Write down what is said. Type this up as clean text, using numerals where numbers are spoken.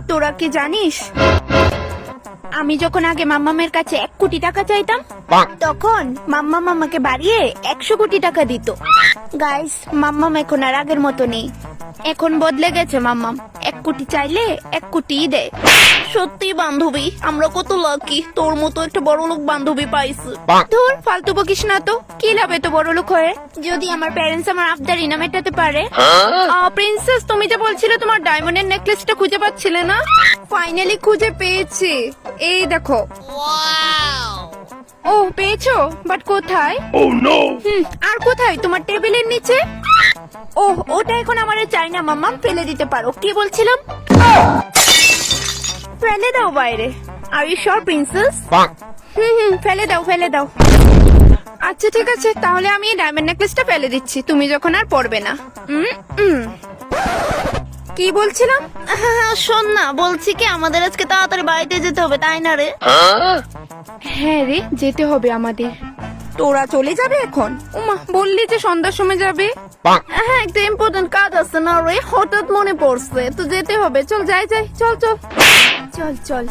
তোরা কি জানিস, আমি যখন আগে মাম্মামের কাছে 1 কোটি টাকা চাইতাম, তখন মাম্মাম আমাকে বাড়িয়ে 100 কোটি টাকা দিত। গাইস, মাম্মাম এখন আর আগের মতো নেই, এখন বদলে গেছে। মাম্মাম 1 কোটি চাইলে 1 কোটিই দেয়। সত্যি বান্ধবী, আমরা কত লাকি, তোর মতো একটা বড় লোক বান্ধবী পাইছি। ধুর, ফালতু বকিস না তো, কি লাভ এত বড় লোক হয়ে, যদি আমার প্যারেন্টস আমার আবদার না মেটাতে পারে। প্রিন্সেস, তুমি যে বলছিলে তোমার ডায়মন্ডের নেকলেসটা খুঁজে পাচ্ছিলে না, ফাইনালি খুঁজে পেয়েছি। এই দেখো। ও, পেয়েছো? বাট কোথায়? আর কোথায়? তোমার টেবিলের নিচে। ওহ, ওটা এখন আমারে চাই না মাম্মাম, ফেলে দিতে পারো। কি বলছিলাম? ফেলে দাও বাইরে। Are you sure princess? ফেলে দাও, ফেলে দাও। আচ্ছা ঠিক আছে, তাহলে আমি এই ডায়মন্ড নেকলেসটা ফেলে দিচ্ছি, তুমি যখন আর পরবে না। কি বলছিলাম? শোন না, বলছি কি আমাদের আজকে তাড়াতাড়ি বাড়িতে যেতে হবে, তাই না রে? হ্যাঁ রে, যেতে হবে আমাদের। তোরা চলে যাবে এখন? ওমা, বললি যে সন্ধ্যার সময় যাবে। হ্যাঁ, একটা ইম্পর্টেন্ট কাজ আছে না রে, হঠাৎ মনে পড়ছে তো যেতে হবে। চল যাই যাই, চল চল চল চল।